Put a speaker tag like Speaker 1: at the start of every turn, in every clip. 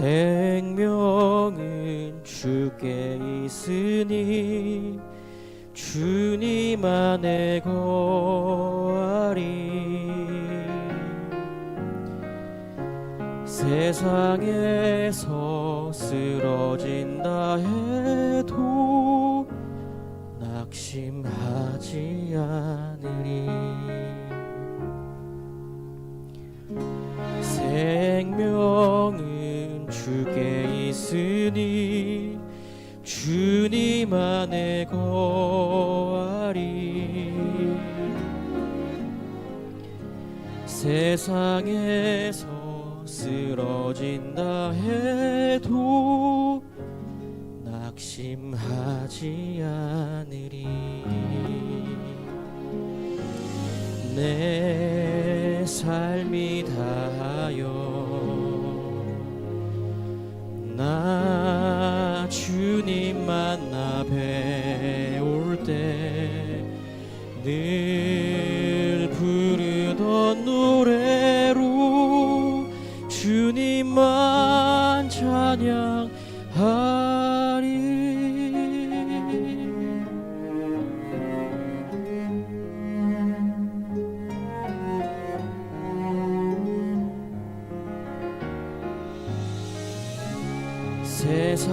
Speaker 1: 생명은 주께 있으니 주님 안에 거하리. 세상에서 쓰러진다 해도 낙심하지 않으리. 생명은 주께 있으니 주님 안에 거하리. 세상에서 쓰러진다 해도 낙심하지 않으리. 내 삶이 다하여 나 주님 만나 배울 때 늘 부르던 노래로 주님만 찬양하리.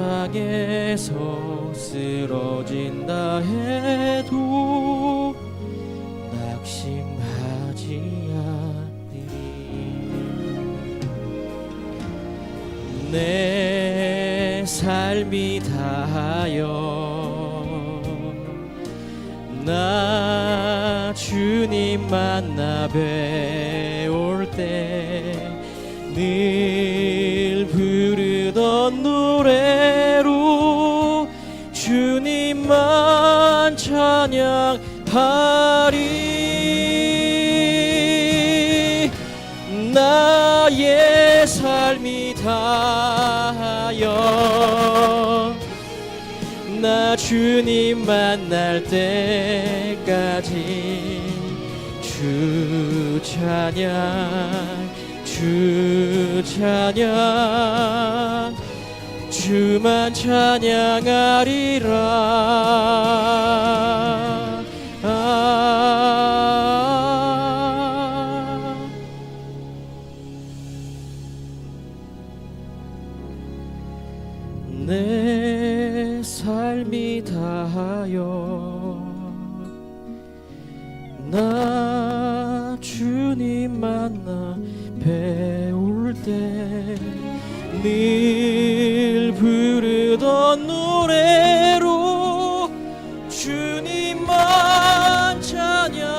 Speaker 1: 세상에서 쓰러진다 해도 낙심하지 않으리. 내 삶이 다하여 나 주님 만나 배울 때 늘 부르던 노래로 주님만 찬양하리. 나의 삶이 다하여 나 주님 만날 때까지 주 찬양 주 찬양 주만 찬양하리라. 내 삶이 다하여 나 주님 만나 배울 때 늘 부르던 노래로 주님만 찬양하리.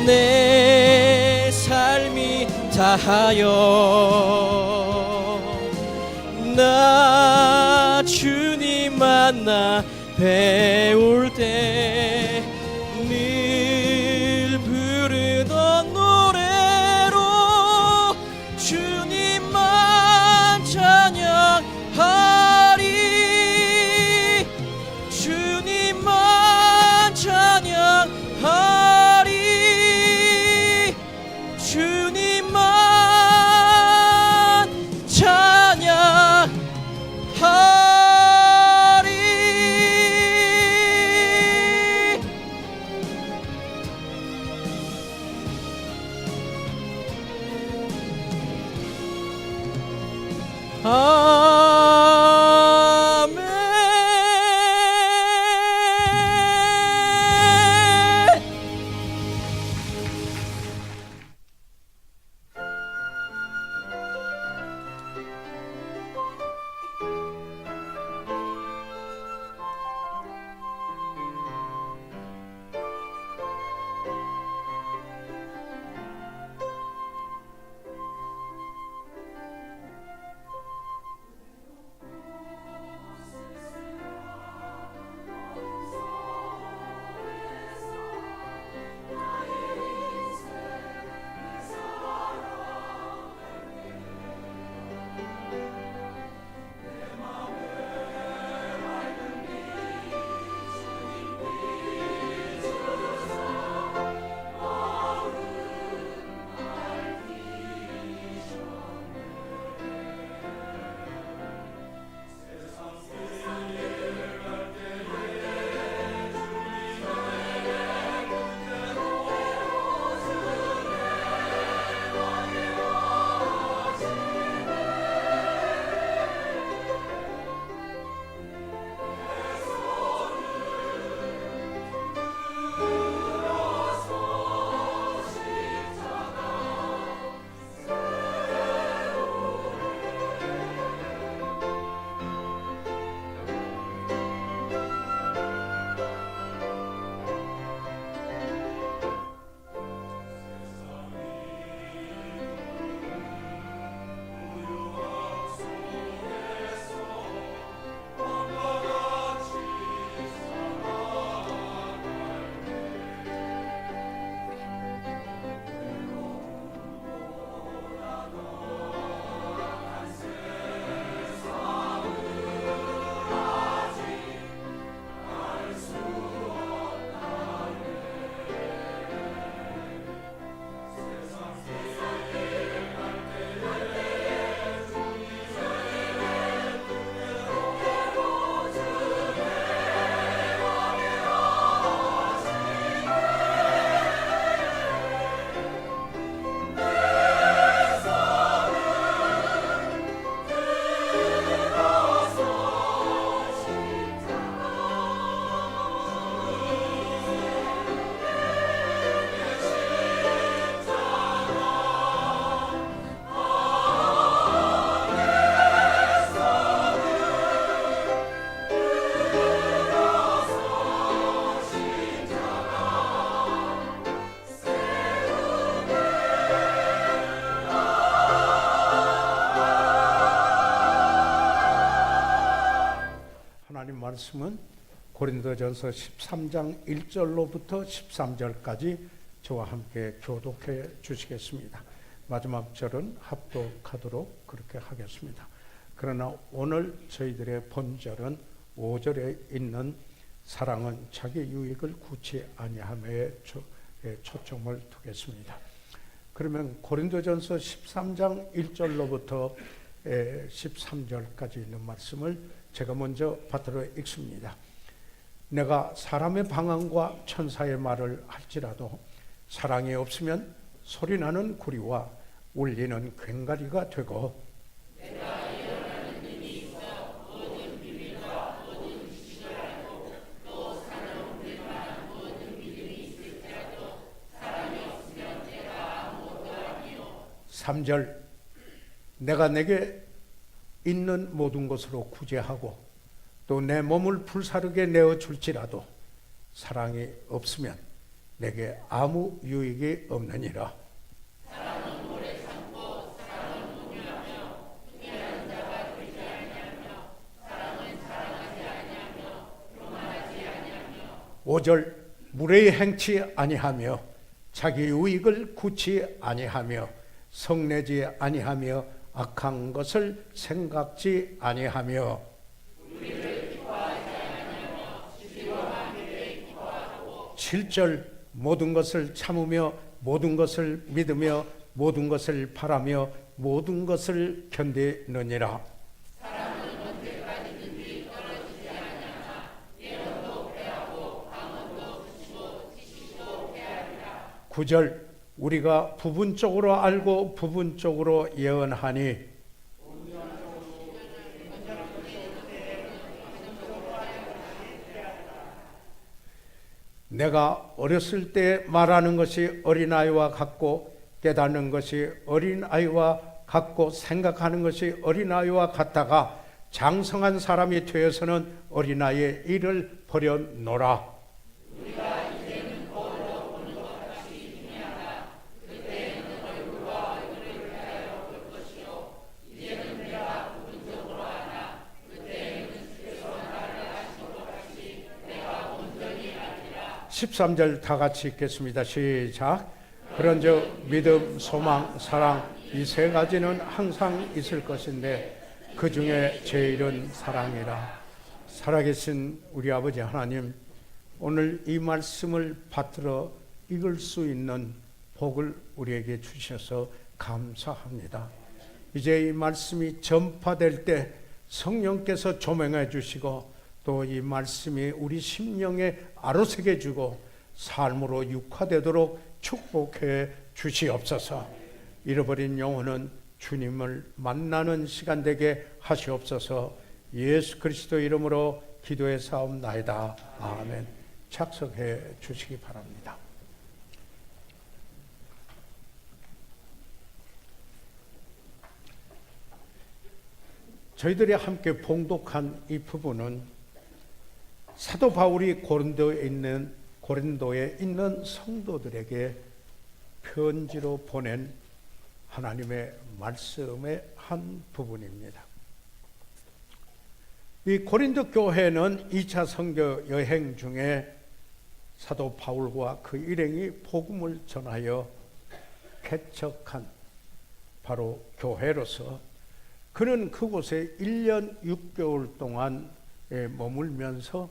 Speaker 1: 내 삶이 다하여 나 주님 만나 배울 때 늘 부르던 노래로 주님만 찬양하리. 주님만 찬양하리. 주님만 찬양하리. 아멘.
Speaker 2: 말씀은 고린도전서 13장 1절로부터 13절까지 저와 함께 교독해 주시겠습니다. 마지막 절은 합독하도록 그렇게 하겠습니다. 그러나 오늘 저희들의 본절은 5절에 있는 사랑은 자기 유익을 구치 아니함에 초점을 두겠습니다. 그러면 고린도전서 13장 1절로부터 13절까지 있는 말씀을 제가 먼저 받들어 읽습니다. 내가 사람의 방언과 천사의 말을 할지라도 사랑이 없으면 소리나는 구리와 울리는 괭가리가 되고 내가 일어나는 힘이 있어 모든 비밀과 모든 지식을 알고 또 사는 될 만한 모든 믿음이 있을지라도 사랑이 없으면 내가 아무것도 아니요. 3절 내가 내게 있는 모든 것으로 구제하고 또 내 몸을 불사르게 내어줄지라도 사랑이 없으면 내게 아무 유익이 없느니라. 사랑은 오래 참고 사랑은 온유하며 흥미하는 자가 되지 아니하며 사랑은 자랑하지 아니하며 교만하지 아니하며 5절 무례히 행치 아니하며 자기 유익을 구치 아니하며 성내지 아니하며 악한 것을 생각지 아니하며 7절 모든 것을 참으며 모든 것을 믿으며 모든 것을 바라며 모든 것을 견디느니라. 사랑은 언제까지든지 떨어지지 아니하나 예언도 패하고 방언도 그치고 지식도 패하리라. 9절 우리가 부분적으로 알고 부분적으로 예언하니 내가 어렸을 때 말하는 것이 어린아이와 같고 깨닫는 것이 어린아이와 같고 생각하는 것이 어린아이와 같다가 장성한 사람이 되어서는 어린아이의 일을 버려놓으라. 우리가 이제는 거울로 보는 것 같이 중요하다. 그때에는 얼굴과 얼굴을 대하여 볼 것이요 이제는 내가 부분적으로 하나 그때에는 주께서 나를 아신 것 같이 내가 온전히 알리라. 13절 다 같이 읽겠습니다. 시작. 그런즉 믿음, 소망, 사랑 이 세 가지는 항상 있을 것인데 그 중에 제일은 사랑이라. 살아계신 우리 아버지 하나님, 오늘 이 말씀을 받들어 읽을 수 있는 복을 우리에게 주셔서 감사합니다. 이제 이 말씀이 전파될 때 성령께서 조명해 주시고 또 이 말씀이 우리 심령에 아로새겨 주고 삶으로 육화되도록 축복해 주시옵소서. 잃어버린 영혼은 주님을 만나는 시간 되게 하시옵소서. 예수 그리스도 이름으로 기도해 사옵나이다. 아멘. 착석해 주시기 바랍니다. 저희들이 함께 봉독한 이 부분은 사도 바울이 고린도에 있는 성도들에게 편지로 보낸 하나님의 말씀의 한 부분입니다. 이 고린도 교회는 2차 선교 여행 중에 사도 바울과 그 일행이 복음을 전하여 개척한 바로 교회로서 그는 그곳에 1년 6개월 동안 머물면서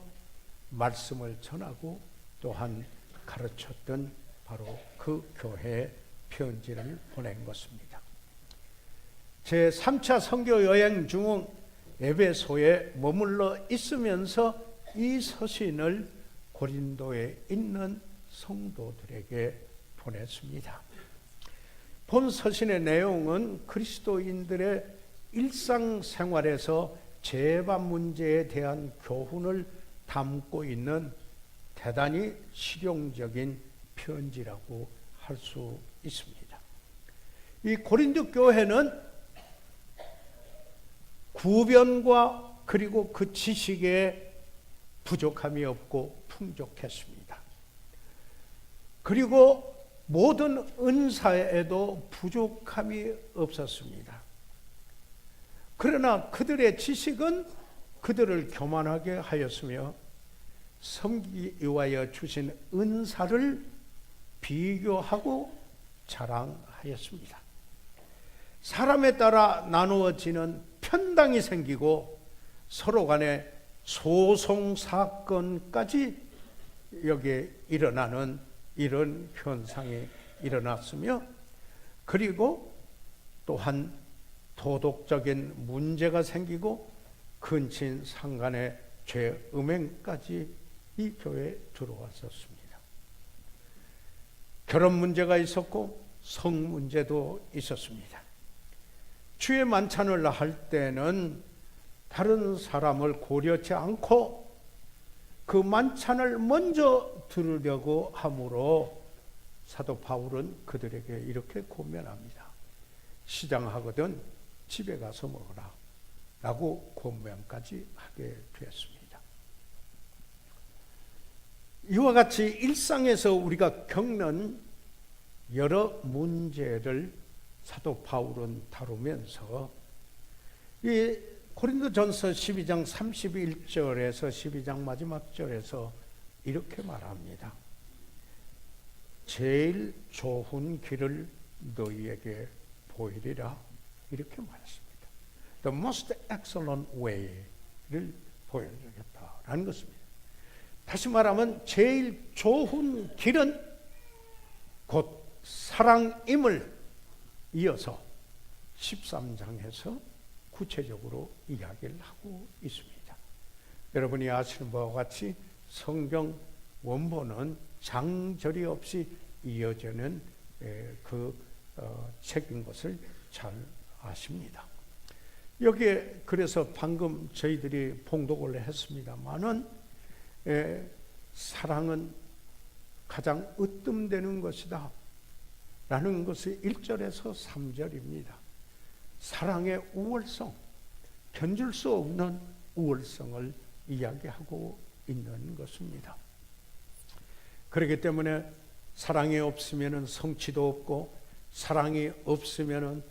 Speaker 2: 말씀을 전하고 또한 가르쳤던 바로 그 교회에 편지를 보낸 것입니다. 제3차 선교 여행 중 에베소에 머물러 있으면서 이 서신을 고린도에 있는 성도들에게 보냈습니다. 본 서신의 내용은 그리스도인들의 일상생활에서 재반 문제에 대한 교훈을 담고 있는 대단히 실용적인 편지라고 할 수 있습니다. 이 고린도 교회는 구변과 그리고 그 지식에 부족함이 없고 풍족했습니다. 그리고 모든 은사에도 부족함이 없었습니다. 그러나 그들의 지식은 그들을 교만하게 하였으며 섬기기 위하여 주신 은사를 비교하고 자랑하였습니다. 사람에 따라 나누어지는 편당이 생기고 서로 간에 소송 사건까지 여기에 일어나는 이런 현상이 일어났으며, 그리고 또한 도덕적인 문제가 생기고 근친 상간의 죄 음행까지 이 교회에 들어왔었습니다. 결혼 문제가 있었고 성 문제도 있었습니다. 주의 만찬을 할 때는 다른 사람을 고려치 않고 그 만찬을 먼저 들으려고 하므로 사도 바울은 그들에게 이렇게 권면합니다. 시장하거든 집에 가서 먹어라 라고 권면까지 하게 되었습니다. 이와 같이 일상에서 우리가 겪는 여러 문제를 사도 바울은 다루면서 이 고린도전서 12장 31절에서 12장 마지막 절에서 이렇게 말합니다. 제일 좋은 길을 너희에게 보이리라, 이렇게 말했습니다. The most excellent way를 보여주겠다라는 것입니다. 다시 말하면 제일 좋은 길은 곧 사랑임을 이어서 13장에서 구체적으로 이야기를 하고 있습니다. 여러분이 아시는 바와 같이 성경 원본은 장절이 없이 이어지는 책인 것을 잘 아십니다. 여기에 그래서 방금 저희들이 봉독을 했습니다마는 사랑은 가장 으뜸되는 것이다 라는 것이 1절에서 3절입니다. 사랑의 우월성, 견줄 수 없는 우월성을 이야기하고 있는 것입니다. 그렇기 때문에 사랑이 없으면 성취도 없고, 사랑이 없으면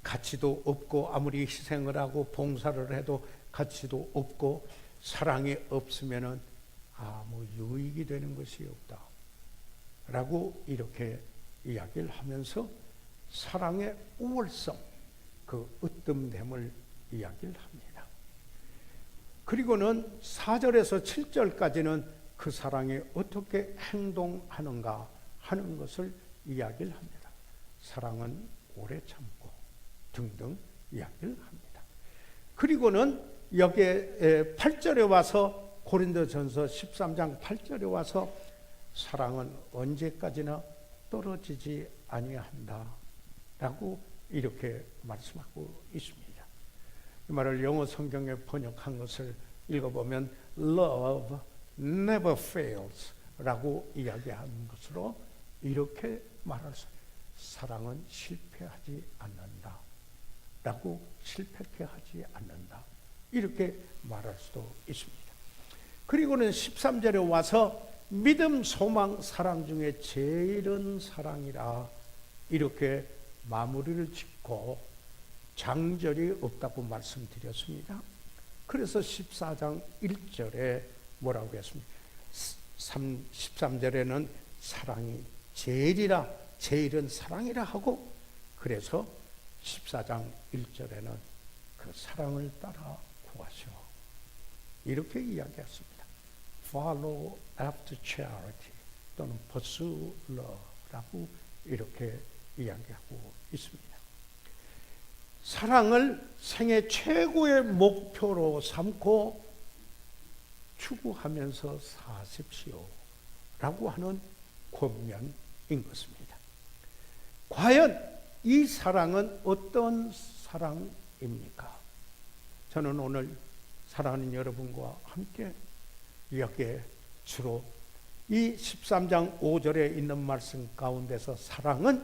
Speaker 2: 가치도 없고, 아무리 희생을 하고 봉사를 해도 가치도 없고, 사랑이 없으면 아무 유익이 되는 것이 없다 라고 이렇게 이야기를 하면서 사랑의 우월성, 그 으뜸됨을 이야기를 합니다. 그리고는 4절에서 7절까지는 그 사랑이 어떻게 행동하는가 하는 것을 이야기를 합니다. 사랑은 오래 참고 등등 이야기를 합니다. 그리고는 여기에 8절에 와서, 고린도전서 13장 8절에 와서 사랑은 언제까지나 떨어지지 아니한다 라고 이렇게 말씀하고 있습니다. 이 말을 영어 성경에 번역한 것을 읽어보면 Love never fails 라고 이야기하는 것으로 이렇게 말할 수 있습니다. 사랑은 실패하지 않는다 라고, 실패케 하지 않는다 이렇게 말할 수도 있습니다. 그리고는 13절에 와서 믿음, 소망, 사랑 중에 제일은 사랑이라 이렇게 마무리를 짓고 장절이 없다고 말씀드렸습니다. 그래서 14장 1절에 뭐라고 했습니까? 13절에는 사랑이 제일이라, 제일은 사랑이라 하고, 그래서 14장 1절에는 그 사랑을 따라 구하시오 이렇게 이야기했습니다. Follow after charity 또는 pursue love라고 이렇게 이야기하고 있습니다. 사랑을 생애 최고의 목표로 삼고 추구하면서 사십시오 라고 하는 권면인 것입니다. 과연 이 사랑은 어떤 사랑입니까? 저는 오늘 사랑하는 여러분과 함께 여기에 주로 이 13장 5절에 있는 말씀 가운데서 사랑은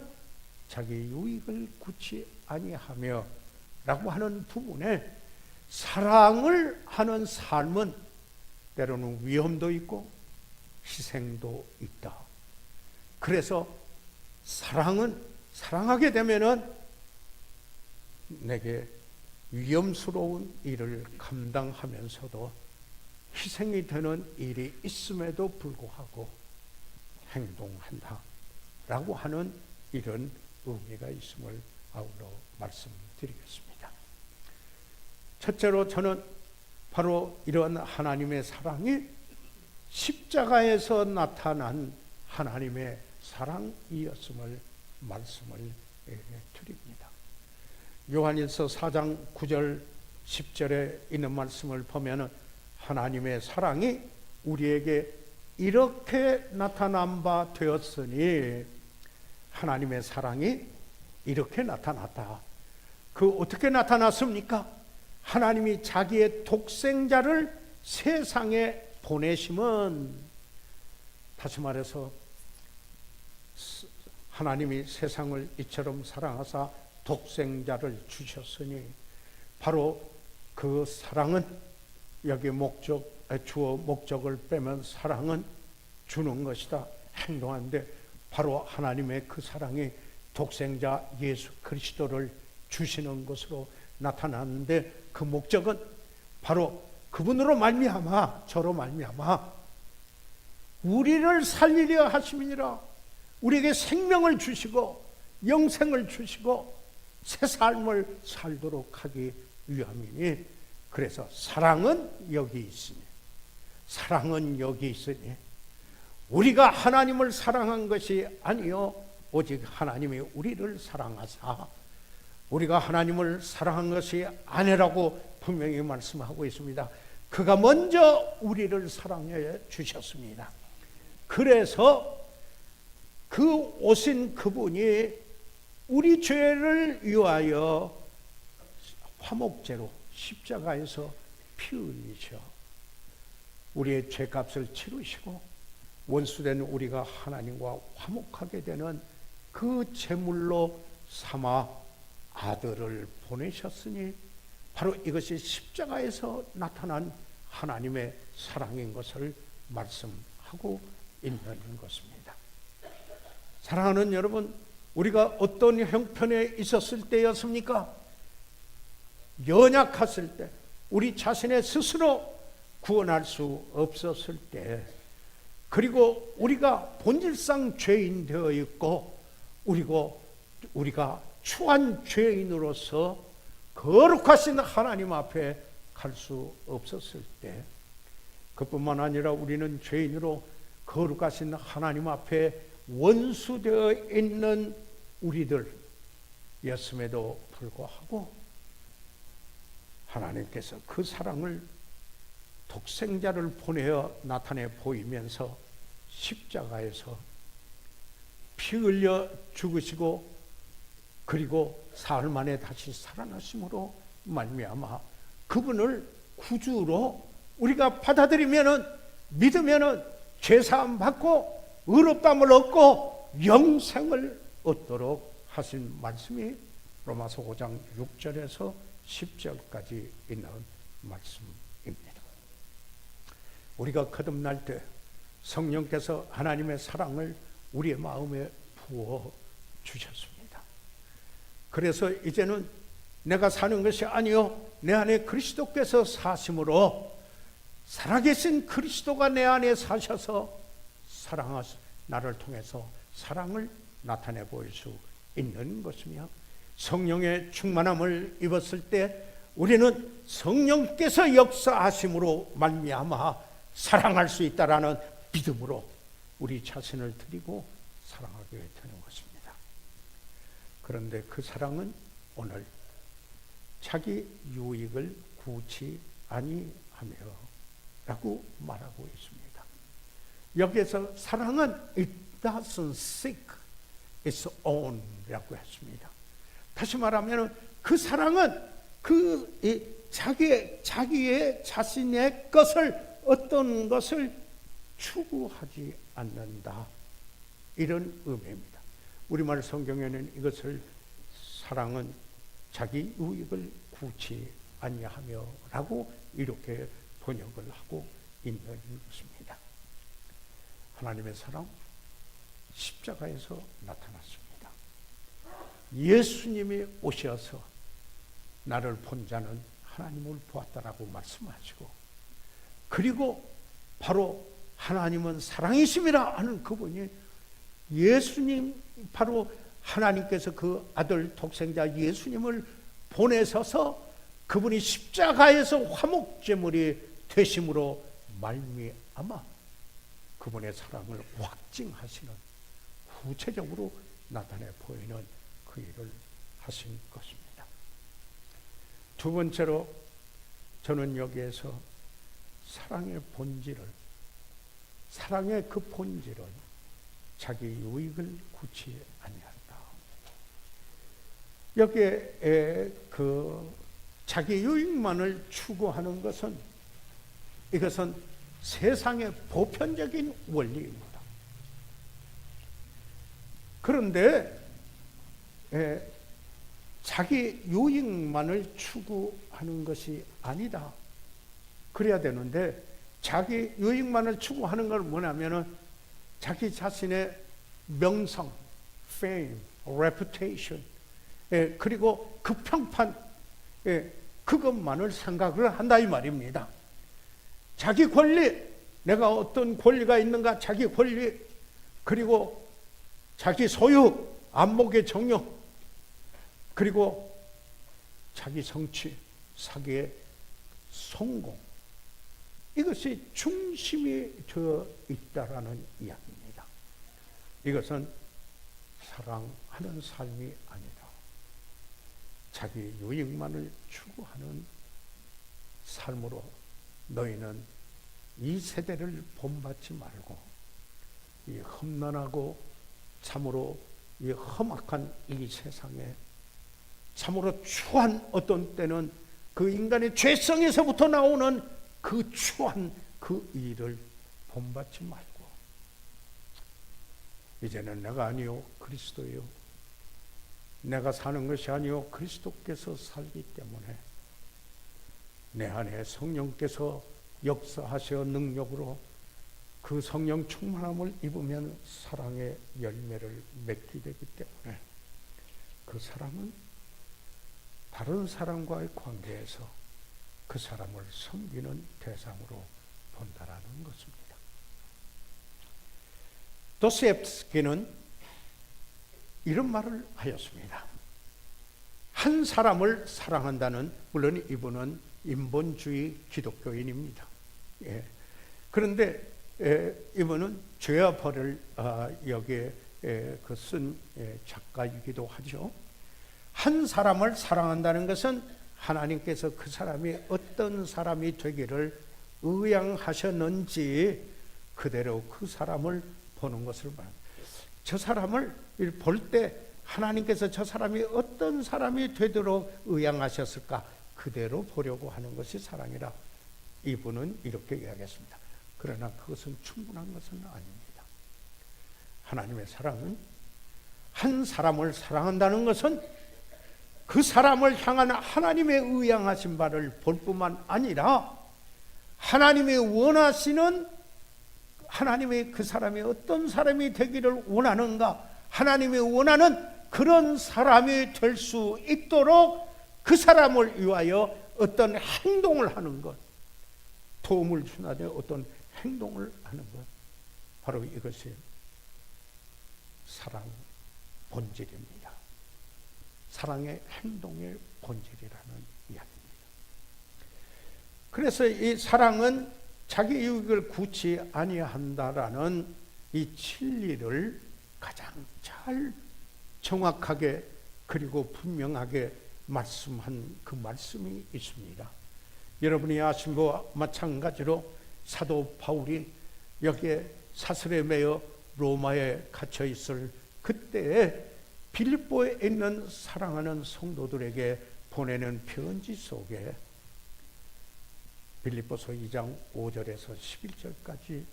Speaker 2: 자기 유익을 구치 아니하며 라고 하는 부분에, 사랑을 하는 삶은 때로는 위험도 있고 희생도 있다. 그래서 사랑은, 사랑하게 되면은 내게 위험스러운 일을 감당하면서도 희생이 되는 일이 있음에도 불구하고 행동한다라고 하는 이런 의미가 있음을 아울러 말씀드리겠습니다. 첫째로 저는 바로 이런 하나님의 사랑이 십자가에서 나타난 하나님의 사랑이었음을 말씀을 드립니다. 요한일서 4장 9절 10절에 있는 말씀을 보면 하나님의 사랑이 우리에게 이렇게 나타난 바 되었으니, 하나님의 사랑이 이렇게 나타났다. 그 어떻게 나타났습니까? 하나님이 자기의 독생자를 세상에 보내심은, 다시 말해서 하나님이 세상을 이처럼 사랑하사 독생자를 주셨으니, 바로 그 사랑은, 여기 주어 목적을 빼면 사랑은 주는 것이다, 행동하는데, 바로 하나님의 그 사랑이 독생자 예수 그리스도를 주시는 것으로 나타났는데, 그 목적은 바로 그분으로 말미암아, 저로 말미암아 우리를 살리려 하심이니라. 우리에게 생명을 주시고 영생을 주시고 새 삶을 살도록 하기 위함이니, 그래서 사랑은 여기 있으니, 사랑은 여기 있으니 우리가 하나님을 사랑한 것이 아니요 오직 하나님이 우리를 사랑하사, 우리가 하나님을 사랑한 것이 아니라고 분명히 말씀하고 있습니다. 그가 먼저 우리를 사랑해 주셨습니다. 그래서 그 오신 그분이 우리 죄를 위하여 화목제로 십자가에서 피 흘리셔 우리의 죄값을 치르시고 원수된 우리가 하나님과 화목하게 되는 그 제물로 삼아 아들을 보내셨으니, 바로 이것이 십자가에서 나타난 하나님의 사랑인 것을 말씀하고 있는 것입니다. 사랑하는 여러분, 우리가 어떤 형편에 있었을 때였습니까? 연약했을 때, 우리 자신의 스스로 구원할 수 없었을 때, 그리고 우리가 본질상 죄인 되어 있고, 우리가 추한 죄인으로서 거룩하신 하나님 앞에 갈 수 없었을 때, 그뿐만 아니라 우리는 죄인으로 거룩하신 하나님 앞에 원수되어 있는 우리들이었음에도 불구하고 하나님께서 그 사랑을 독생자를 보내어 나타내 보이면서 십자가에서 피 흘려 죽으시고, 그리고 사흘 만에 다시 살아나심으로 말미암아 그분을 구주로 우리가 받아들이면은, 믿으면은 죄사함 받고 의롭다함을 얻고 영생을 얻도록 하신 말씀이 로마서 5장 6절에서 10절까지 있는 말씀입니다. 우리가 거듭날 때 성령께서 하나님의 사랑을 우리의 마음에 부어 주셨습니다. 그래서 이제는 내가 사는 것이 아니요 내 안에 그리스도께서 사심으로, 살아계신 그리스도가 내 안에 사셔서 나를 통해서 사랑을 나타내 보일 수 있는 것이며, 성령의 충만함을 입었을 때 우리는 성령께서 역사하심으로 말미암아 사랑할 수 있다라는 믿음으로 우리 자신을 드리고 사랑하게 되는 것입니다. 그런데 그 사랑은 오늘 자기 유익을 구치 아니하며 라고 말하고 있습니다. 여기에서 사랑은 it doesn't seek its own 라고 했습니다. 다시 말하면 그 사랑은 자기의 자신의 것을, 어떤 것을 추구하지 않는다, 이런 의미입니다. 우리말 성경에는 이것을, 사랑은 자기 유익을 구치 아니하며 라고 이렇게 번역을 하고 있는 것입니다. 하나님의 사랑, 십자가에서 나타났습니다. 예수님이 오셔서 나를 본 자는 하나님을 보았다라고 말씀하시고, 그리고 바로 하나님은 사랑이심이라 하는 그분이 예수님, 바로 하나님께서 그 아들 독생자 예수님을 보내셔서 그분이 십자가에서 화목제물이 되심으로 말미암아 그분의 사랑을 확증하시는, 구체적으로 나타내 보이는 그 일을 하신 것입니다. 두 번째로 저는 여기에서 사랑의 본질을, 사랑의 그 본질은 자기 유익을 구치 아니한다. 여기에 그 자기 유익만을 추구하는 것은, 이것은 세상의 보편적인 원리입니다. 그런데 자기 유익만을 추구하는 것이 아니다. 그래야 되는데, 자기 유익만을 추구하는 건 뭐냐면은 자기 자신의 명성, fame, reputation, 그리고 그 평판, 그것만을 생각을 한다 이 말입니다. 자기 권리, 내가 어떤 권리가 있는가, 자기 권리, 그리고 자기 소유, 안목의 정욕, 그리고 자기 성취, 사기의 성공, 이것이 중심이 되어 있다라는 이야기입니다. 이것은 사랑하는 삶이 아니라 자기 유익만을 추구하는 삶으로 너희는 이 세대를 본받지 말고 이 험난하고 참으로 이 험악한 이 세상에 참으로 추한, 어떤 때는 그 인간의 죄성에서부터 나오는 그 추한 그 일을 본받지 말고, 이제는 내가 아니요 그리스도요, 내가 사는 것이 아니요 그리스도께서 살기 때문에 내 안에 성령께서 역사하셔 능력으로 그 성령 충만함을 입으면 사랑의 열매를 맺게 되기 때문에 그 사랑은 다른 사람과의 관계에서 그 사람을 섬기는 대상으로 본다라는 것입니다. 도스토옙스키는 이런 말을 하였습니다. 한 사람을 사랑한다는, 물론 이분은 인본주의 기독교인입니다. 그런데 이분은 죄와 벌을 여기에 쓴 작가이기도 하죠. 한 사람을 사랑한다는 것은 하나님께서 그 사람이 어떤 사람이 되기를 의향하셨는지 그대로 그 사람을 보는 것을 말합니다. 저 사람을 볼 때 하나님께서 저 사람이 어떤 사람이 되도록 의향하셨을까 그대로 보려고 하는 것이 사랑이라 이분은 이렇게 이야기했습니다. 그러나 그것은 충분한 것은 아닙니다. 하나님의 사랑은, 한 사람을 사랑한다는 것은 그 사람을 향한 하나님의 의향하신 바를 볼 뿐만 아니라 하나님이 원하시는, 하나님이 그 사람이 어떤 사람이 되기를 원하는가, 하나님이 원하는 그런 사람이 될 수 있도록 그 사람을 위하여 어떤 행동을 하는 것, 도움을 주나되 어떤 행동을 하는 것, 바로 이것이 사랑 본질입니다. 사랑의 행동의 본질이라는 이야기입니다. 그래서 이 사랑은 자기 유익을 구치 아니한다라는 이 진리를 가장 잘 정확하게 그리고 분명하게 말씀한 그 말씀이 있습니다. 여러분이 아신 바와 마찬가지로 사도 바울이 여기에 사슬에 매여 로마에 갇혀 있을 그때에 빌립보에 있는 사랑하는 성도들에게 보내는 편지 속에 빌립보서 2장 5절에서 11절까지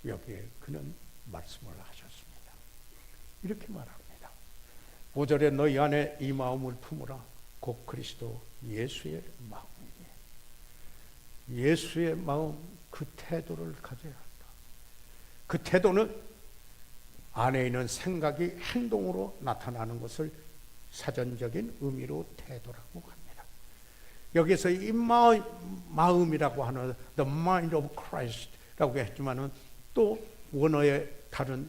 Speaker 2: 여기에 그는 말씀을 하셨습니다. 이렇게 말합니다. 5절에 너희 안에 이 마음을 품으라. 곧 그리스도 예수의 마음이니. 예수의 마음, 그 태도를 가져야 한다. 그 태도는 안에 있는 생각이 행동으로 나타나는 것을 사전적인 의미로 태도라고 합니다. 여기서 이 마음이라고 하는 the mind of Christ라고 했지만은 또 원어의 다른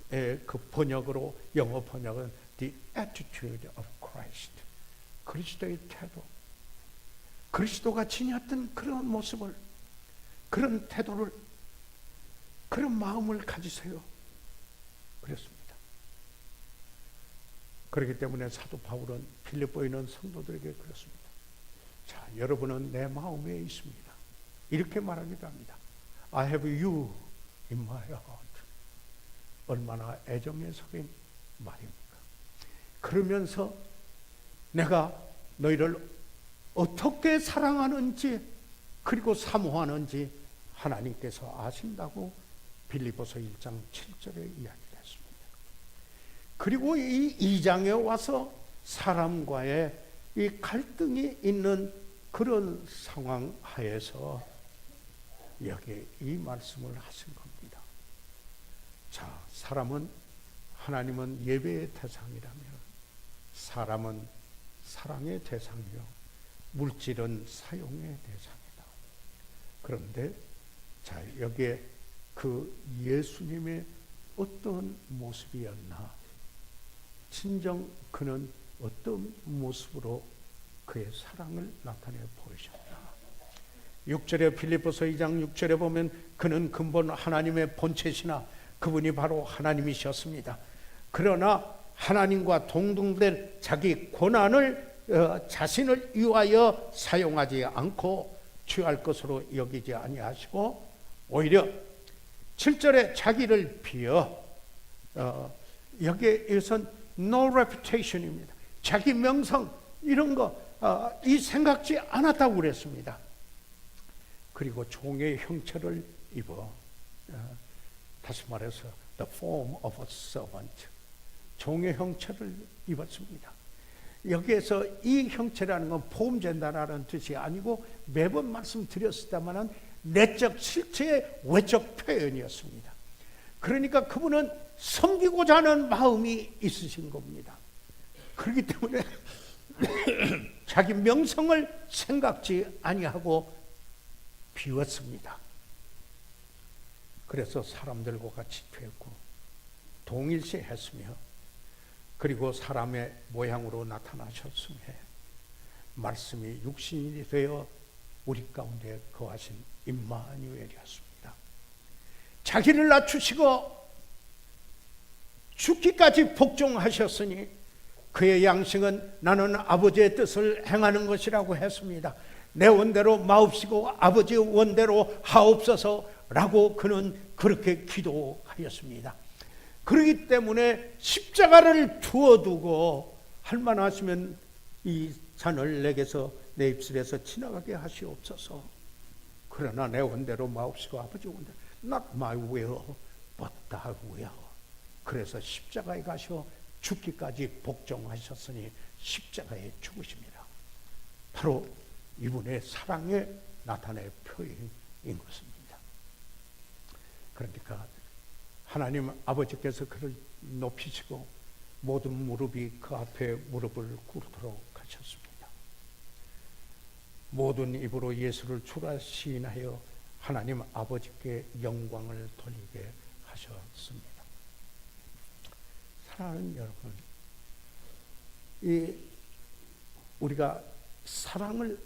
Speaker 2: 그 번역으로 영어 번역은 the attitude of Christ. 그리스도의 태도. 그리스도가 지녔던 그런 모습을, 그런 태도를, 그런 마음을 가지세요. 그랬습니다. 그렇기 때문에 사도 바울은 필립보에 있는 성도들에게 그랬습니다. 자, 여러분은 내 마음에 있습니다. 이렇게 말하기도 합니다. I have you in my heart. 얼마나 애정에 섞인 말입니까? 그러면서 내가 너희를 어떻게 사랑하는지 그리고 사모하는지 하나님께서 아신다고 빌립보서 1장 7절에 이야기를 했습니다. 그리고 이 2장에 와서 사람과의 이 갈등이 있는 그런 상황 하에서 여기에 이 말씀을 하신 겁니다. 자, 사람은, 하나님은 예배의 대상이라면 사람은 사랑의 대상이요 물질은 사용의 대상이다. 그런데 자, 여기에 그 예수님의 어떤 모습이었나, 진정 그는 어떤 모습으로 그의 사랑을 나타내 보이셨나. 6절에 필립보서 2장 6절에 보면 그는 근본 하나님의 본체시나 그분이 바로 하나님이셨습니다. 그러나 하나님과 동등될 자기 고난을 자신을 위하여 사용하지 않고 취할 것으로 여기지 아니하시고 오히려 7절에 자기를 비어 여기에 이것은 no reputation입니다. 자기 명성 이런 거 이 생각지 않았다고 그랬습니다. 그리고 종의 형체를 입어 다시 말해서 the form of a servant 종의 형체를 입었습니다. 여기에서 이 형체라는 건 포함된다라는 뜻이 아니고 매번 말씀드렸습니다만 내적 실체의 외적 표현이었습니다. 그러니까 그분은 섬기고자 하는 마음이 있으신 겁니다. 그렇기 때문에 자기 명성을 생각지 아니하고 비웠습니다. 그래서 사람들과 같이 되었고 동일시했으며 그리고 사람의 모양으로 나타나셨으며 말씀이 육신이 되어 우리 가운데 거하신 임마누엘이었습니다. 자기를 낮추시고 죽기까지 복종하셨으니 그의 양식은 나는 아버지의 뜻을 행하는 것이라고 했습니다. 내 원대로 마옵시고 아버지의 원대로 하옵소서라고 그는 그렇게 기도하였습니다. 그렇기 때문에 십자가를 두어두고 할만하시면 이 잔을 내게서 내 입술에서 지나가게 하시옵소서. 그러나 내 원대로 마옵시고 아버지 원대로 Not my will but thy will. 그래서 십자가에 가셔 죽기까지 복종하셨으니 십자가에 죽으십니다. 바로 이분의 사랑에 나타낸 표현인 것입니다. 그러니까 하나님 아버지께서 그를 높이시고 모든 무릎이 그 앞에 무릎을 꿇도록 하셨습니다. 모든 입으로 예수를 주라 시인하여 하나님 아버지께 영광을 돌리게 하셨습니다. 사랑하는 여러분, 우리가 사랑을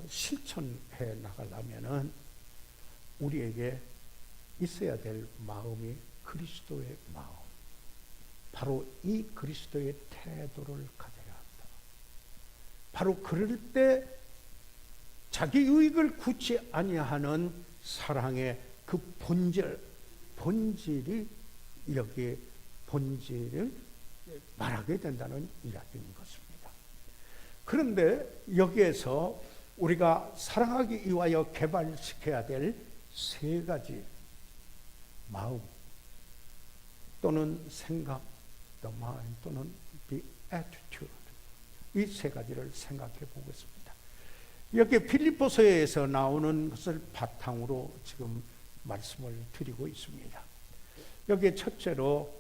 Speaker 2: 실천해 나가려면은 우리에게 있어야 될 마음이 그리스도의 마음, 바로 이 그리스도의 태도를 가져야 한다. 바로 그럴 때 자기 유익을 굳이 아니하는 사랑의 그 본질이 여기에 본질을 말하게 된다는 이야기인 것입니다. 그런데 여기에서 우리가 사랑하기 위하여 개발시켜야 될 세 가지 마음 또는 생각, the mind 또는 the attitude, 이 세 가지를 생각해 보겠습니다. 여기 필립보서에서 나오는 것을 바탕으로 지금 말씀을 드리고 있습니다. 여기 첫째로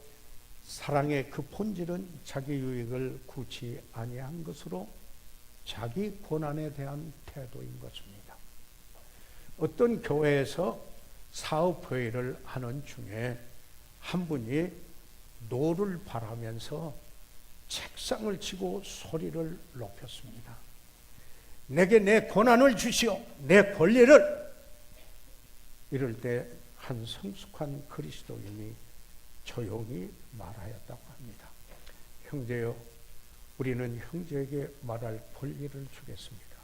Speaker 2: 사랑의 그 본질은 자기 유익을 구치 아니한 것으로 자기 고난에 대한 태도인 것입니다. 어떤 교회에서 사업회의를 하는 중에 한 분이 노를 바라면서 책상을 치고 소리를 높였습니다. 내게 내 고난을 주시오, 내 권리를. 이럴 때 한 성숙한 그리스도인이 조용히 말하였다고 합니다. 형제여, 우리는 형제에게 말할 권리를 주겠습니다.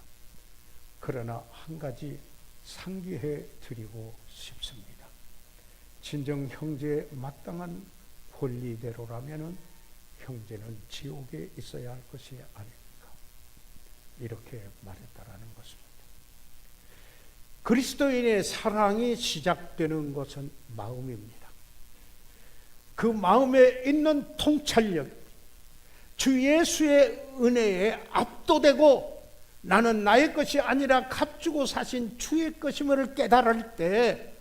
Speaker 2: 그러나 한 가지 상기해 드리고 싶습니다. 진정 형제의 마땅한 권리대로라면 형제는 지옥에 있어야 할 것이 아닙니까? 이렇게 말했다라는 것입니다. 그리스도인의 사랑이 시작되는 것은 마음입니다. 그 마음에 있는 통찰력, 주 예수의 은혜에 압도되고 나는 나의 것이 아니라 값주고 사신 주의 것임을 깨달을 때,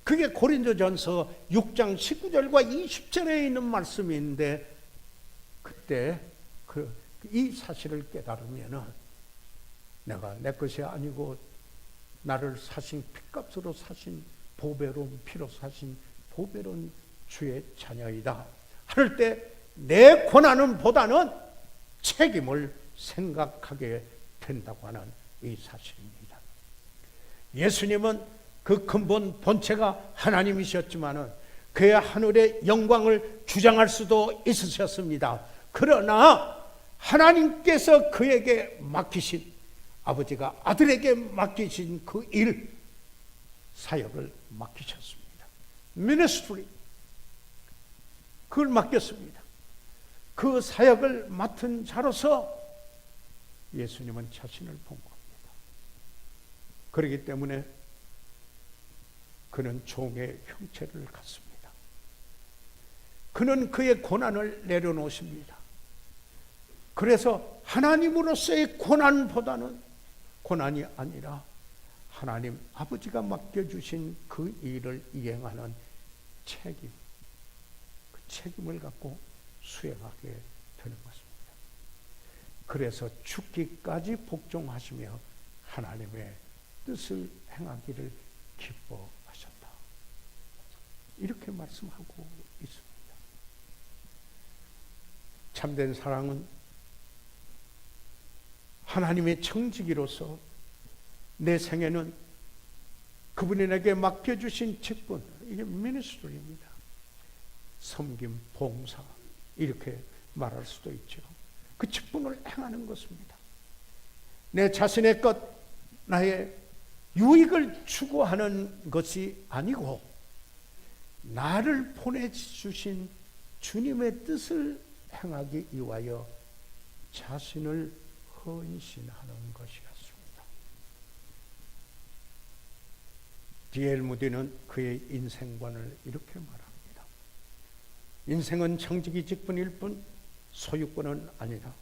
Speaker 2: 그게 고린도전서 6장 19절과 20절에 있는 말씀인데, 그때 이 사실을 깨달으면은 내가 내 것이 아니고 나를 사신 핏값으로 사신 보배로운 피로 사신 보배로운 주의 자녀이다 할 때 내 고난은 보다는 책임을 생각하게 된다고 하는 이 사실입니다. 예수님은 그 근본 본체가 하나님이셨지만은 그의 하늘의 영광을 주장할 수도 있으셨습니다. 그러나 하나님께서 그에게 맡기신, 아버지가 아들에게 맡기신 그 일, 사역을 맡기셨습니다. 미니스트리, 그걸 맡겼습니다. 그 사역을 맡은 자로서 예수님은 자신을 본 겁니다. 그렇기 때문에 그는 종의 형체를 갖습니다. 그는 그의 고난을 내려놓으십니다. 그래서 하나님으로서의 고난보다는 고난이 아니라 하나님 아버지가 맡겨주신 그 일을 이행하는 책임, 그 책임을 갖고 수행하게 되는 것입니다. 그래서 죽기까지 복종하시며 하나님의 뜻을 행하기를 기뻐하셨다. 이렇게 말씀하고 있습니다. 참된 사랑은 하나님의 청지기로서 내 생애는 그분이 내게 맡겨주신 직분, 이게 미니스트리입니다. 섬김, 봉사, 이렇게 말할 수도 있죠. 그 직분을 행하는 것입니다. 내 자신의 것, 나의 유익을 추구하는 것이 아니고 나를 보내주신 주님의 뜻을 행하기 위하여 자신을 헌신하는 것이었습니다. D.L. 무디는 그의 인생관을 이렇게 말합니다. 인생은 청지기 직분일 뿐 소유권은 아니다.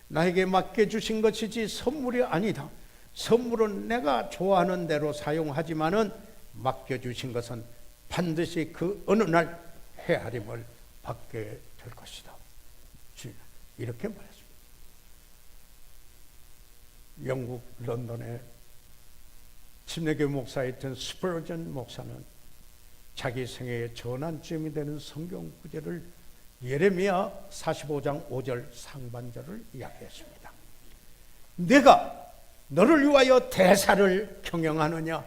Speaker 2: 나에게 맡겨주신 것이지 선물이 아니다. 선물은 내가 좋아하는 대로 사용하지만은 맡겨주신 것은 반드시 그 어느 날 헤아림을 받게 될 것이다. 이렇게 말했습니다. 영국 런던에 침례교 목사였던 스퍼전 목사는 자기 생애의 전환점이 되는 성경 구절을 예레미야 45장 5절 상반절을 이야기했습니다. 내가 너를 위하여 대사를 경영하느냐?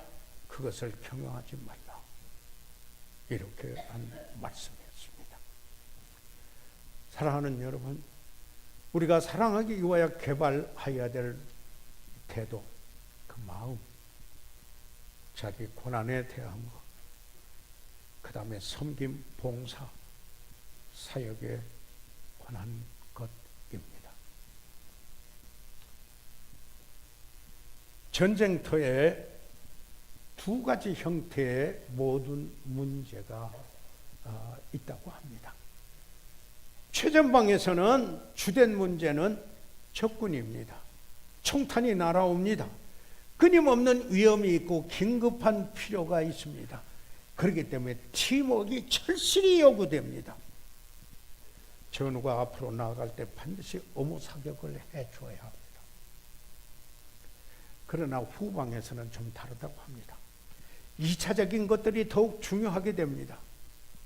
Speaker 2: 그것을 경영하지 말라. 이렇게 한 말씀이었습니다. 사랑하는 여러분, 우리가 사랑하기 위하여 개발해야 될 태도, 그 마음, 자기 고난에 대한 것, 그 다음에 섬김, 봉사, 사역에 관한 것입니다. 전쟁터에 두 가지 형태의 모든 문제가 있다고 합니다. 최전방에서는 주된 문제는 적군입니다. 총탄이 날아옵니다. 끊임없는 위험이 있고 긴급한 필요가 있습니다. 그렇기 때문에 팀워크가 철실히 요구됩니다. 전우가 앞으로 나아갈 때 반드시 어무 사격을 해줘야 합니다. 그러나 후방에서는 좀 다르다고 합니다. 2차적인 것들이 더욱 중요하게 됩니다.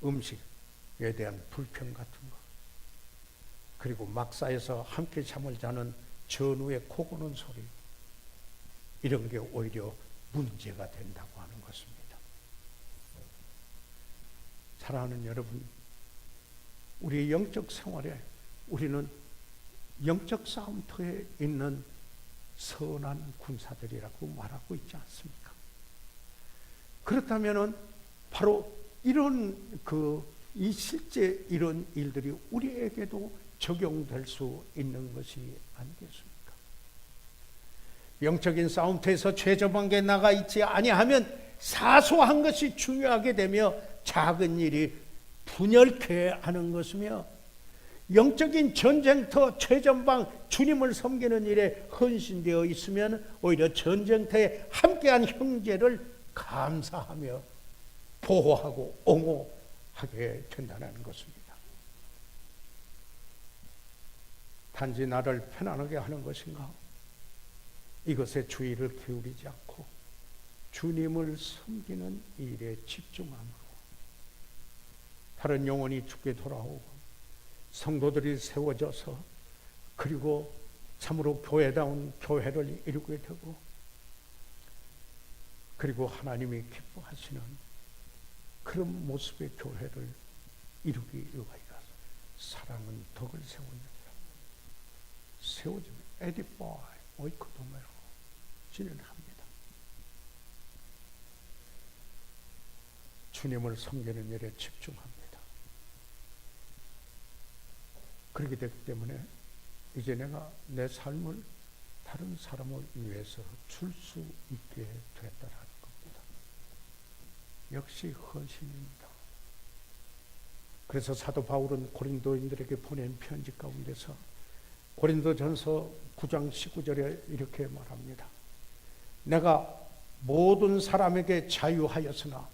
Speaker 2: 음식에 대한 불평 같은 거, 그리고 막사에서 함께 잠을 자는 전우의 코 고는 소리, 이런 게 오히려 문제가 된다고 하는 것입니다. 사랑하는 여러분, 우리의 영적 생활에 우리는 영적 싸움터에 있는 선한 군사들이라고 말하고 있지 않습니까? 그렇다면은 바로 이런 이 실제 이런 일들이 우리에게도 적용될 수 있는 것이 아니겠습니까? 영적인 싸움터에서 최저방에 나가 있지 아니하면 사소한 것이 중요하게 되며 작은 일이 분열케 하는 것이며, 영적인 전쟁터 최전방 주님을 섬기는 일에 헌신되어 있으면 오히려 전쟁터에 함께한 형제를 감사하며 보호하고 옹호하게 된다는 것입니다. 단지 나를 편안하게 하는 것인가? 이것에 주의를 기울이지 않고 주님을 섬기는 일에 집중함으로 다른 영혼이 죽게 돌아오고 성도들이 세워져서 그리고 참으로 교회다운 교회를 이루게 되고, 그리고 하나님이 기뻐하시는 그런 모습의 교회를 이루기 위하여 사랑은 덕을 세우느니라. 세워지면 에디파이 오이코도메로 진행합니다. 주님을 섬기는 일에 집중합니다. 그렇게 되기 때문에 이제 내가 내 삶을 다른 사람을 위해서 줄 수 있게 됐다라는 겁니다. 역시 헌신입니다. 그래서 사도 바울은 고린도인들에게 보낸 편지 가운데서 고린도전서 9장 19절에 이렇게 말합니다. 내가 모든 사람에게 자유하였으나,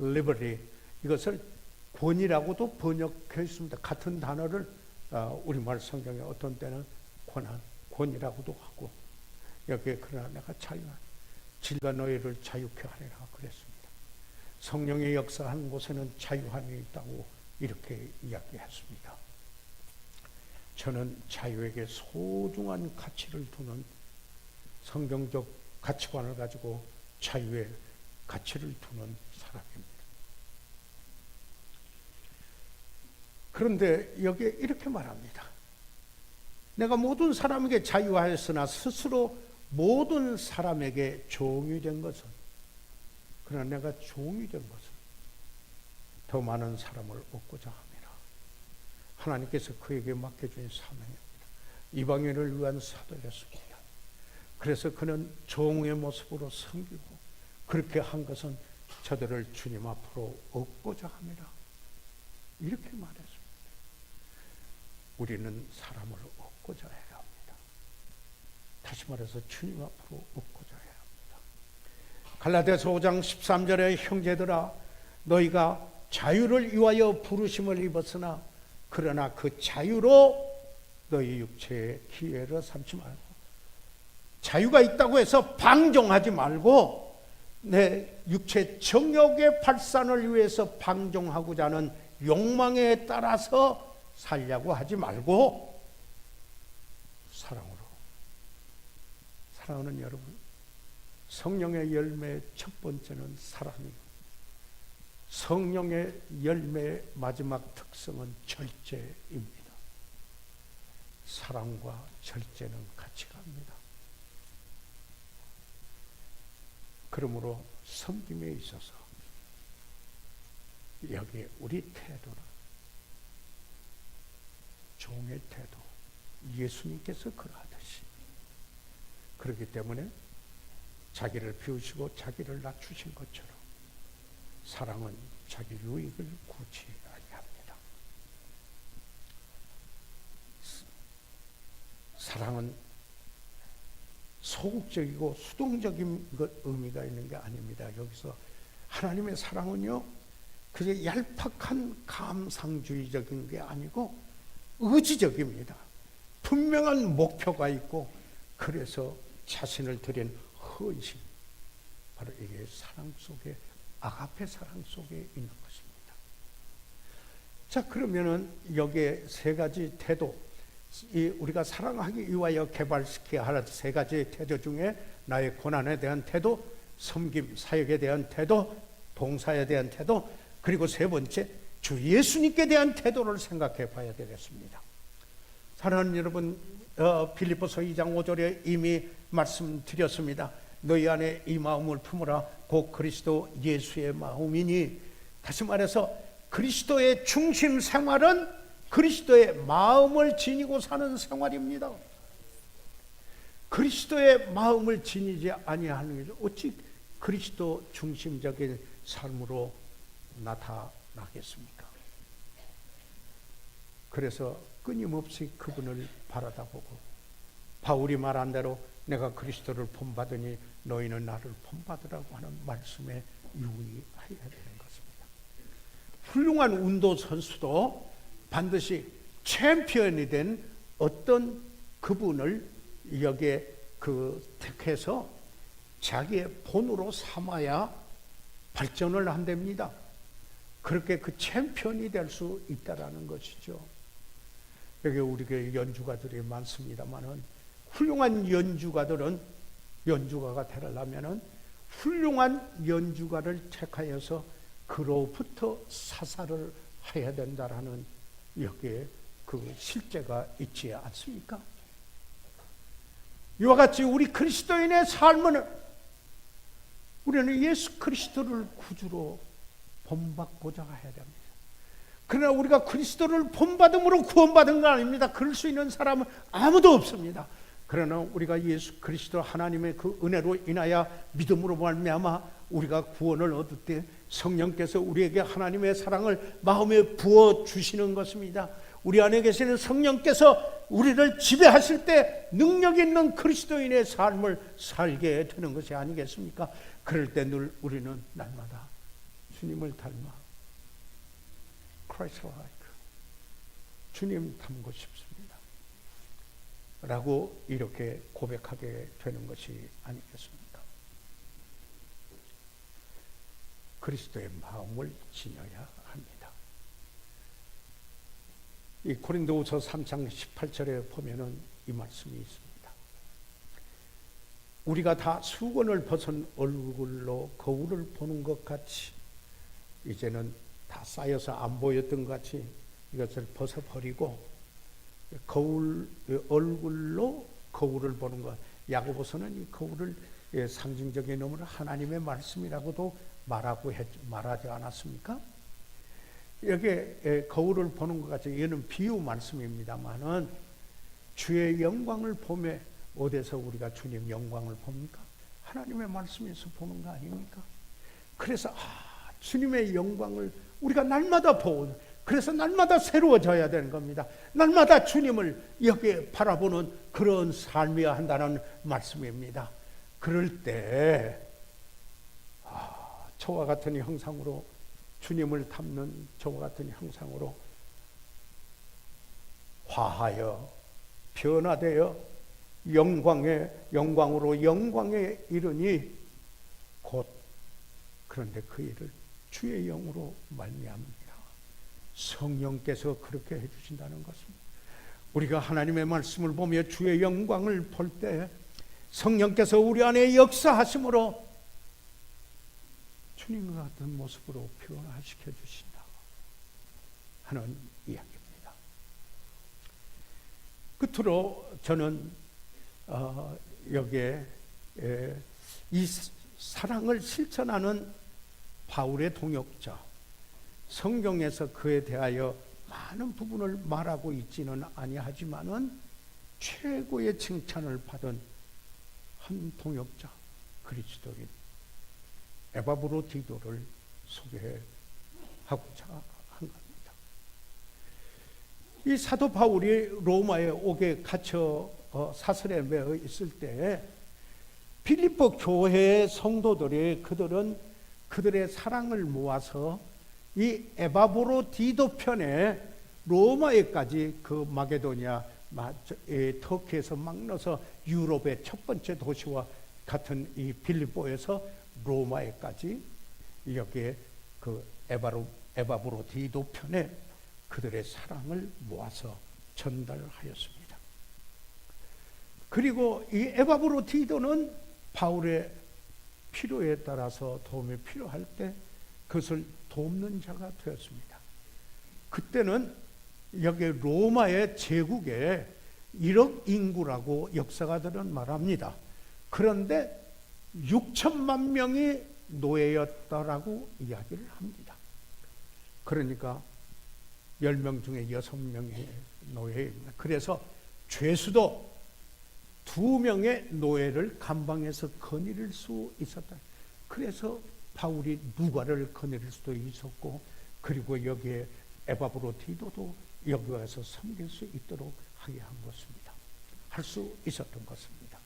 Speaker 2: liberty, 이것을 권이라고도 번역해 있습니다. 같은 단어를 우리말 성경에 어떤 때는 권이라고도 하고, 여기에 그러나 내가 질과 너희를 자유케 하리라 그랬습니다. 성령의 역사하는 곳에는 자유함이 있다고 이렇게 이야기했습니다. 저는 자유에게 소중한 가치를 두는 성경적 가치관을 가지고 자유의 가치를 두는 사람입니다. 그런데 여기에 이렇게 말합니다. 내가 모든 사람에게 자유하였으나 스스로 모든 사람에게 종이 된 것은, 그러나 내가 종이 된 것은 더 많은 사람을 얻고자 합니다. 하나님께서 그에게 맡겨준 사명입니다. 이방인을 위한 사도였습니다. 그래서 그는 종의 모습으로 섬기고, 그렇게 한 것은 저들을 주님 앞으로 얻고자 합니다. 이렇게 말했습니다. 우리는 사람을 얻고자 해야 합니다. 다시 말해서 주님 앞으로 얻고자 해야 합니다. 갈라디아서 5장 13절에 형제들아, 너희가 자유를 위하여 부르심을 입었으나 그러나 그 자유로 너희 육체의 기회를 삼지 말고, 자유가 있다고 해서 방종하지 말고, 내 육체 정욕의 발산을 위해서 방종하고자 하는 욕망에 따라서 살려고 하지 말고 사랑으로. 사랑하는 여러분, 성령의 열매의 첫 번째는 사랑이고, 성령의 열매의 마지막 특성은 절제입니다. 사랑과 절제는 같이 갑니다. 그러므로 섬김에 있어서 여기 우리 태도는 종의 태도, 예수님께서 그러하듯이, 그렇기 때문에 자기를 비우시고 자기를 낮추신 것처럼 사랑은 자기 유익을 구치 아니합니다. 사랑은 소극적이고 수동적인 의미가 있는 게 아닙니다. 여기서 하나님의 사랑은요, 그게 얄팍한 감상주의적인 게 아니고 의지적입니다. 분명한 목표가 있고, 그래서 자신을 드린 헌신, 바로 이게 사랑 속에, 아가페 사랑 속에 있는 것입니다. 자, 그러면은 여기에 세 가지 태도, 우리가 사랑하기 위하여 개발시켜야 할 세 가지 태도 중에 나의 고난에 대한 태도, 섬김, 사역에 대한 태도, 봉사에 대한 태도, 그리고 세 번째 주 예수님께 대한 태도를 생각해 봐야 되겠습니다. 사랑하는 여러분, 빌립보서 2장 5절에 이미 말씀드렸습니다. 너희 안에 이 마음을 품으라. 곧 그리스도 예수의 마음이니. 다시 말해서 그리스도의 중심 생활은 그리스도의 마음을 지니고 사는 생활입니다. 그리스도의 마음을 지니지 아니하는 게 어찌 그리스도 중심적인 삶으로 나타나겠습니까? 그래서 끊임없이 그분을 바라다보고, 바울이 말한 대로 내가 그리스도를 본받으니 너희는 나를 본받으라고 하는 말씀에 유의해야 되는 것입니다. 훌륭한 운동선수도 반드시 챔피언이 된 어떤 그분을 여기에 택해서 자기의 본으로 삼아야 발전을 한답니다. 그렇게 그 챔피언이 될 수 있다라는 것이죠. 여기 우리 교회 연주가들이 많습니다만은, 훌륭한 연주가들은, 연주가가 되려면은 훌륭한 연주가를 택하여서 그로부터 사사를 해야 된다라는 여기에 그 실제가 있지 않습니까? 이와 같이 우리 그리스도인의 삶은, 우리는 예수 그리스도를 구주로 본받고자 해야 됩니다. 그러나 우리가 그리스도를 본받음으로 구원받은 건 아닙니다. 그럴 수 있는 사람은 아무도 없습니다. 그러나 우리가 예수 그리스도 하나님의 그 은혜로 인하여 믿음으로 말미암아 우리가 구원을 얻을 때 성령께서 우리에게 하나님의 사랑을 마음에 부어 주시는 것입니다. 우리 안에 계시는 성령께서 우리를 지배하실 때 능력 있는 그리스도인의 삶을 살게 되는 것이 아니겠습니까? 그럴 때 늘 우리는 날마다 주님을 닮아, Christ like, 주님 닮고 싶습니다 라고 이렇게 고백하게 되는 것이 아니겠습니까? 그리스도의 마음을 지녀야 합니다. 이 고린도후서 3장 18절에 보면은 이 말씀이 있습니다. 우리가 다 수건을 벗은 얼굴로 거울을 보는 것 같이, 이제는 다 쌓여서 안 보였던 것 같이 이것을 벗어버리고 얼굴로 거울을 보는 것. 야고보서는 이 거울을 상징적인 의미로 하나님의 말씀이라고도 말하지 않았습니까? 여기에 거울을 보는 것 같이, 이거는 비유 말씀입니다만은 주의 영광을 보며, 어디서 우리가 주님 영광을 봅니까? 하나님의 말씀에서 보는 거 아닙니까? 그래서 주님의 영광을 우리가 날마다 보고, 그래서 날마다 새로워져야 되는 겁니다. 날마다 주님을 여기에 바라보는 그런 삶이어야 한다는 말씀입니다. 그럴 때 저와 같은 형상으로, 주님을 닮는 저와 같은 형상으로 화하여 변화되어 영광으로 영광에 이르니 곧, 그런데 그 일을 주의 영으로 말미암습니다. 성령께서 그렇게 해주신다는 것입니다. 우리가 하나님의 말씀을 보며 주의 영광을 볼 때 성령께서 우리 안에 역사하심으로 주님과 같은 모습으로 변화시켜 주신다 하는 이야기입니다. 끝으로 저는 여기에 이 사랑을 실천하는 바울의 동역자, 성경에서 그에 대하여 많은 부분을 말하고 있지는 아니하지만은 최고의 칭찬을 받은 한 동역자, 그리스도인 에바브로디도를 소개하고자 한 겁니다. 이 사도 바울이 로마에 옥에 갇혀 사슬에 매어 있을 때 빌립보 교회의 성도들이, 그들의 사랑을 모아서 이 에바브로디도 편에 로마에까지 그 마게도니아 터키에서 막 넣어서 유럽의 첫 번째 도시와 같은 이 빌립보에서 로마에까지 여기에 그 에바브로디도 편에 그들의 사랑을 모아서 전달하였습니다. 그리고 이 에바브로디도는 바울의 필요에 따라서 도움이 필요할 때 그것을 돕는 자가 되었습니다. 그때는 여기 로마의 제국에 1억 인구라고 역사가들은 말합니다. 그런데 6천만 명이 노예였다라고 이야기를 합니다. 그러니까 10명 중에 6명이 노예입니다. 그래서 죄수도 2명의 노예를 감방에서 거느릴 수 있었다. 그래서 바울이 누가를 거느릴 수도 있었고, 그리고 여기에 에바브로디도도 여기 와서 섬길 수 있도록 하게 한 것입니다. 할 수 있었던 것입니다.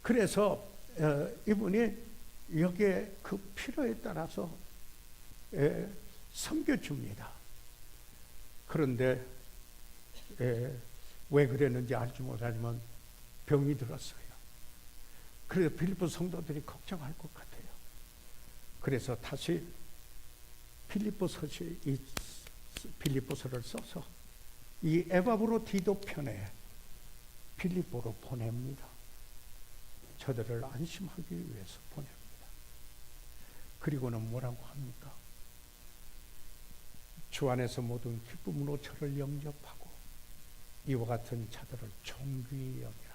Speaker 2: 그래서 이분이 여기에 그 필요에 따라서 섬겨줍니다. 그런데 왜 그랬는지 알지 못하지만 병이 들었어요. 그래서 빌립보 성도들이 걱정할 것 같아요. 그래서 다시 빌립보서를 써서 이 에바브로디도 편에 빌립보로 보냅니다. 저들을 안심하기 위해서 보냅니다. 그리고는 뭐라고 합니까? 주 안에서 모든 기쁨으로 저를 영접하고 이와 같은 자들을 존귀히 여기라.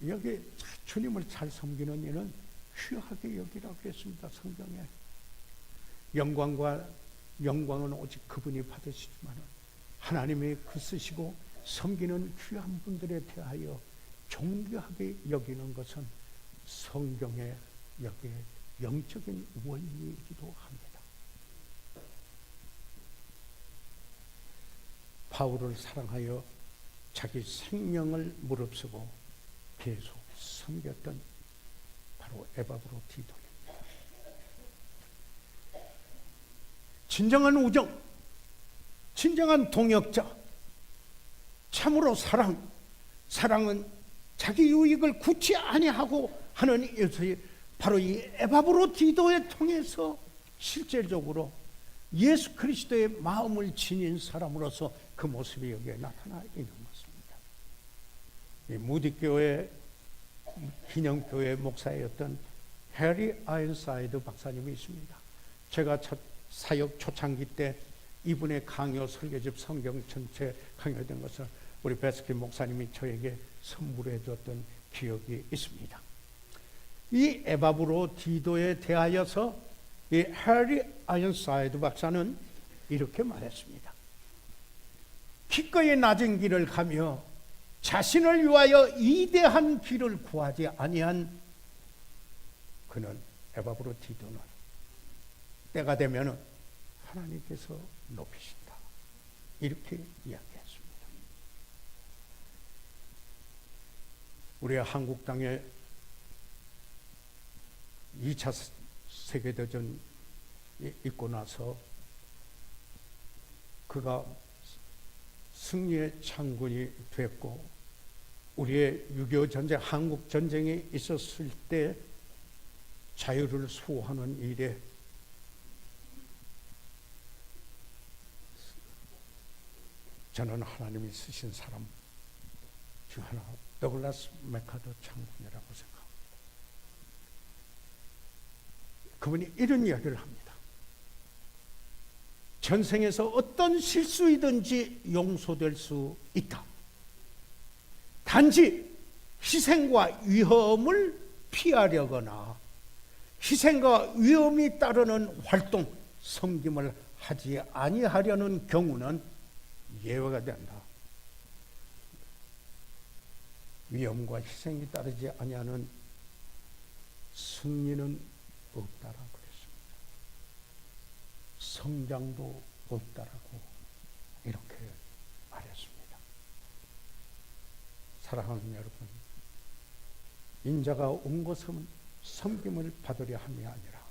Speaker 2: 여기 주님을 잘 섬기는 이는 귀하게 여기라고 했습니다. 성경에. 영광은 오직 그분이 받으시지만 하나님이 그 쓰시고 섬기는 귀한 분들에 대하여 존귀하게 여기는 것은 성경에 여기에 영적인 원리이기도 합니다. 바울을 사랑하여 자기 생명을 무릅쓰고 계속 섬겼던 바로 에바브로디도입니다. 진정한 우정, 진정한 동역자, 참으로 사랑은 자기 유익을 굳이 아니하고 하는 이것이 바로 이 에바브로디도에 통해서 실질적으로 예수 그리스도의 마음을 지닌 사람으로서 그 모습이 여기에 나타나 있는 것입니다. 이 무디교회 기념교회 목사였던 해리 아이언사이드 박사님이 있습니다. 제가 첫 사역 초창기 때 이분의 강요 설교집 성경 전체 강요된 것을 우리 베스킨 목사님이 저에게 선물해 줬던 기억이 있습니다. 이 에바브로디도에 대하여서 이 해리 아이언사이드 박사는 이렇게 말했습니다. 기꺼이 낮은 길을 가며 자신을 위하여 이대한 길을 구하지 아니한 그는 에바브로디도는 때가 되면 하나님께서 높이신다. 이렇게 이야기했습니다. 우리 한국 땅에 2차 세계대전이 있고 나서 그가 승리의 창군이 됐고 우리의 6.25 전쟁, 한국 전쟁이 있었을 때 자유를 수호하는 일에 저는 하나님이 쓰신 사람 중 하나, 더글라스 맥카더 장군이라고 생각합니다. 그분이 이런 이야기를 합니다. 전생에서 어떤 실수이든지 용서될 수 있다. 단지 희생과 위험을 피하려거나 희생과 위험이 따르는 활동, 섬김을 하지 아니하려는 경우는 예외가 된다. 위험과 희생이 따르지 아니하는 승리는 없다라고 그랬습니다. 성장도 없다라고 이렇게 말했습니다. 사랑하는 여러분, 인자가 온 것은 섬김을 받으려 함이 아니라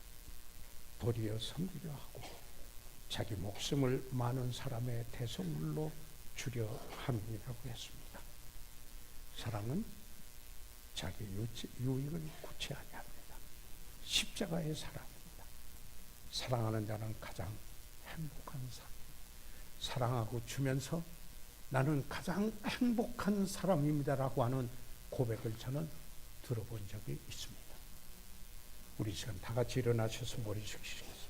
Speaker 2: 도리어 섬기려 하고 자기 목숨을 많은 사람의 대성물로 주려 함이라고 했습니다. 사랑은 자기 유익을 구치 아니합니다. 십자가의 사랑입니다. 사랑하는 자는 가장 행복한 사람. 사랑하고 주면서 나는 가장 행복한 사람입니다라고 하는 고백을 저는 들어본 적이 있습니다. 우리 시간 다 같이 일어나셔서 머리 숙이시겠습니다.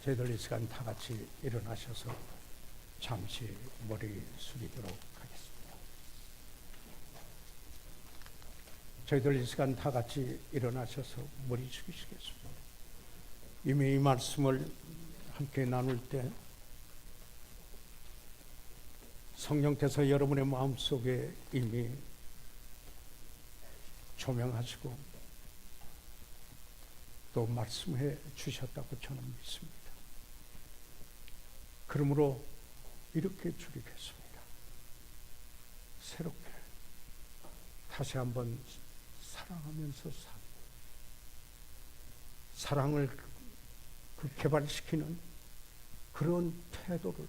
Speaker 2: 저희들 이 시간 다 같이 일어나셔서 잠시 머리 숙이도록 하겠습니다. 저희들 이 시간 다 같이 일어나셔서 머리 숙이시겠습니다. 이미 이 말씀을 함께 나눌 때 성령께서 여러분의 마음속에 이미 조명하시고 또 말씀해 주셨다고 저는 믿습니다. 그러므로 이렇게 줄이겠습니다. 새롭게 다시 한번 사랑하면서 사랑을 개발시키는 그런 태도를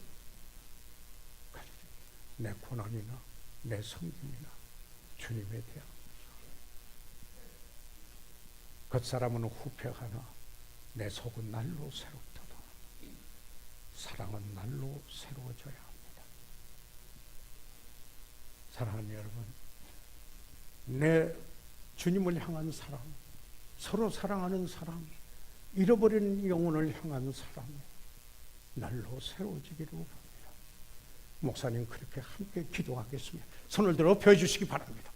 Speaker 2: 가지고 내 고난이나 내 성김이나 주님에 대한 겉사람은 후패하나 내 속은 날로 새롭도다. 사랑은 날로 새로워져야 합니다. 사랑하는 여러분, 내 주님을 향한 사랑, 서로 사랑하는 사랑, 잃어버린 영혼을 향한 사랑이 날로 새로워지기를 바랍니다. 목사님 그렇게 함께 기도하겠습니다. 손을 들어 펴주시기 바랍니다.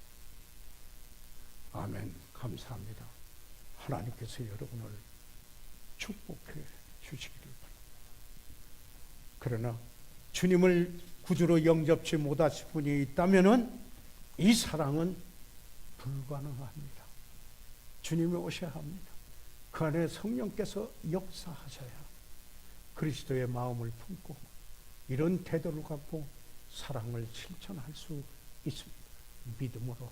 Speaker 2: 아멘. 감사합니다. 하나님께서 여러분을 축복해 주시기를 바랍니다. 그러나 주님을 구주로 영접치 못하신 분이 있다면 이 사랑은 불가능합니다. 주님이 오셔야 합니다. 그 안에 성령께서 역사하셔야 그리스도의 마음을 품고 이런 태도를 갖고 사랑을 실천할 수 있습니다. 믿음으로.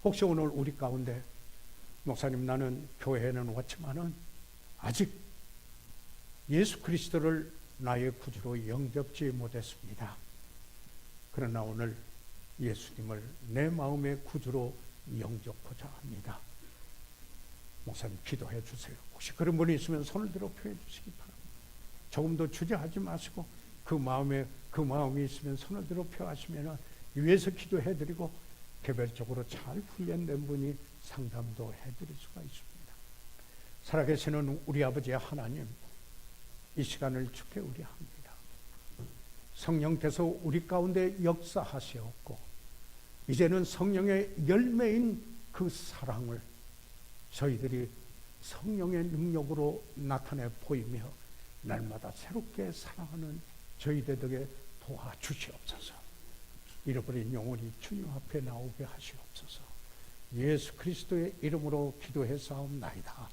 Speaker 2: 혹시 오늘 우리 가운데 목사님 나는 교회에는 왔지만은 아직 예수 그리스도를 나의 구주로 영접지 못했습니다. 그러나 오늘 예수님을 내 마음의 구주로 영접하자 합니다. 목사님 기도해 주세요. 혹시 그런 분이 있으면 손을 들어 표해 주시기 바랍니다. 조금 더 주저하지 마시고 그 마음이 있으면 손을 들어 표하시면 위에서 기도해 드리고 개별적으로 잘 훈련된 분이 상담도 해드릴 수가 있습니다. 살아계시는 우리 아버지 하나님, 이 시간을 주께 의뢰합니다. 성령께서 우리 가운데 역사하시었고 이제는 성령의 열매인 그 사랑을 저희들이 성령의 능력으로 나타내 보이며 날마다 새롭게 사랑하는 저희들 덕에 도와주시옵소서. 잃어버린 영혼이 주님 앞에 나오게 하시옵소서. 예수 그리스도의 이름으로 기도해 사옵나이다.